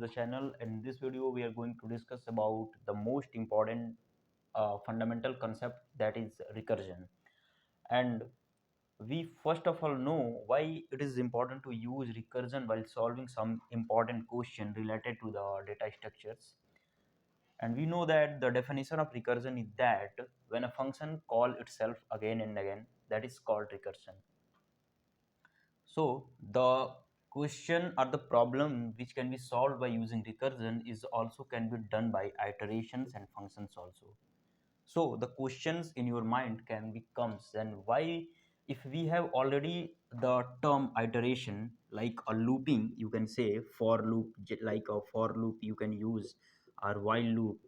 the channel. In this video we are going to discuss about the most important fundamental concept, that is recursion. And we first of all know why it is important to use recursion while solving some important question related to the data structures. And we know that the definition of recursion is that when a function call itself again and again, that is called recursion. So the question or the problem which can be solved by using recursion is also can be done by iterations and functions also. So the questions in your mind can becomes, then why, if we have already the term iteration, like a looping, you can say for loop, like a for loop you can use, or while loop,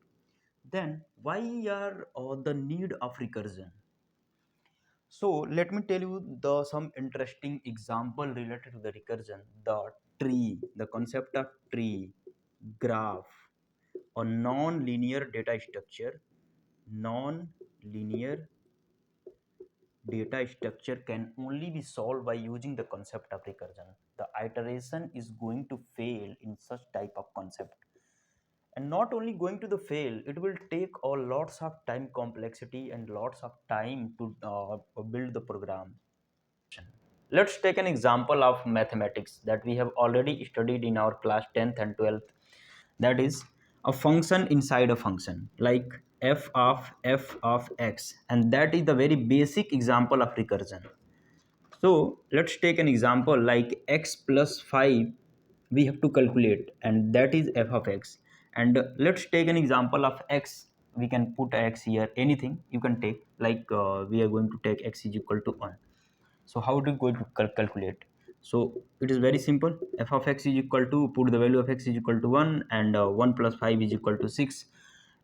then why are the need of recursion? So let me tell you the some interesting example related to the recursion. The tree, the concept of tree, graph, a non-linear data structure. Non-linear data structure can only be solved by using the concept of recursion. The iteration is going to fail in such type of concept, and not only going to the fail, it will take a lots of time complexity and lots of time to build the program. Let's take an example of mathematics that we have already studied in our class 10th and 12th. That is a function inside a function, like f of x, and that is the very basic example of recursion. So let's take an example like x plus 5 we have to calculate, and that is f of x. And let's take an example of x. We can put x here, anything you can take, like we are going to take x is equal to 1. So how do you go to calculate? So it is very simple. F of x is equal to, put the value of x is equal to 1, and 1 plus 5 is equal to 6.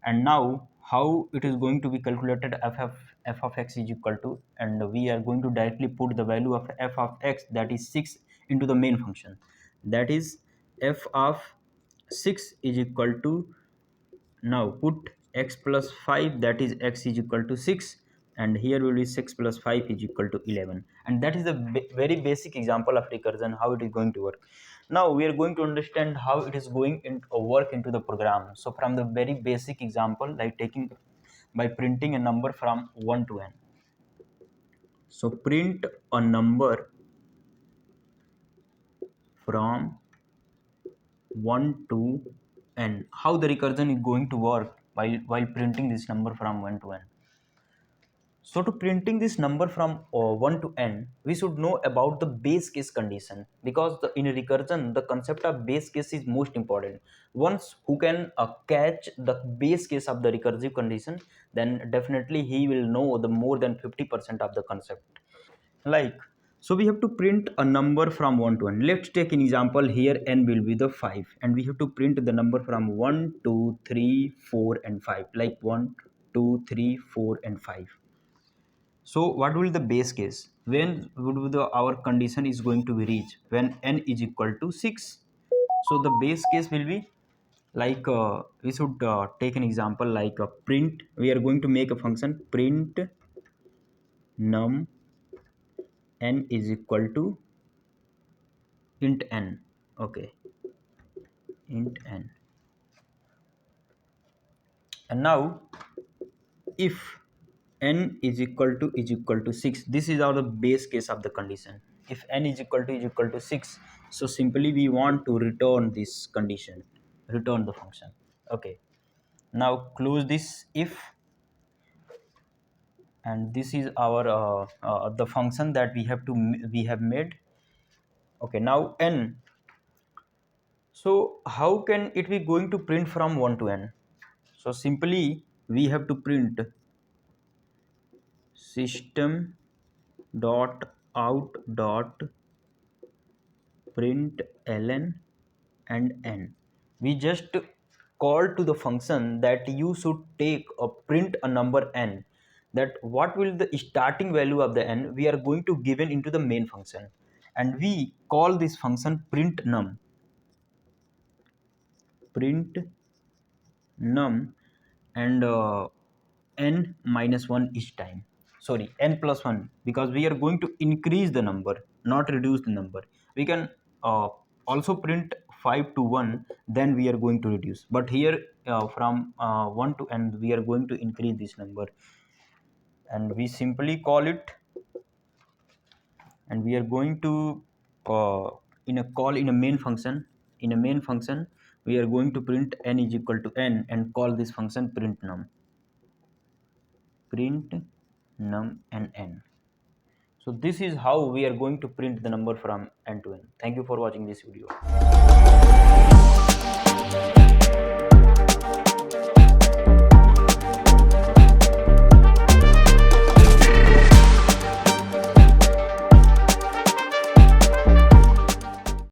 And now how it is going to be calculated? F of x is equal to, and we are going to directly put the value of f of x, that is 6, into the main function. That is f of 6 is equal to, now put x plus 5, that is x is equal to 6, and here will be 6 plus 5 is equal to 11. And that is the very basic example of recursion, how it is going to work. Now we are going to understand how it is going to work into the program. So from the very basic example, like taking by printing a number from 1 to n. So print a number from 1 to n. How the recursion is going to work while printing this number from 1 to n? So to printing this number from 1 to n, we should know about the base case condition, because in recursion, the concept of base case is most important. Once who can catch the base case of the recursive condition, then definitely he will know the more than 50% of the concept. Like, so we have to print a number from 1 to n. Let's take an example here, n will be the 5, and we have to print the number from 1, 2, 3, 4, and 5, like 1, 2, 3, 4, and 5. So what will the base case? When would our condition is going to be reached? When n is equal to 6. So the base case will be like, we should take an example like a print. We are going to make a function print num n is equal to int n. Okay, int n. And now if n is equal to 6, this is our base case of the condition. If n is equal to 6, so simply we want to return this condition, return the function. Okay, now close this if, and this is our the function that we have made. Okay, now n. So how can it be going to print from 1 to n? So simply we have to print system dot out dot print ln and n. We just call to the function that you should take a print a number n, that what will the starting value of the n we are going to given into the main function, and we call this function print num, and n minus 1 each time, sorry, n plus 1, because we are going to increase the number, not reduce the number. We can also print 5 to 1, then we are going to reduce. But here from 1 to n, we are going to increase this number, and we simply call it, and we are going to uh, in a call in a main function. In a main function, we are going to print n is equal to n and call this function print num and n. So this is how we are going to print the number from n to n. Thank you for watching this video.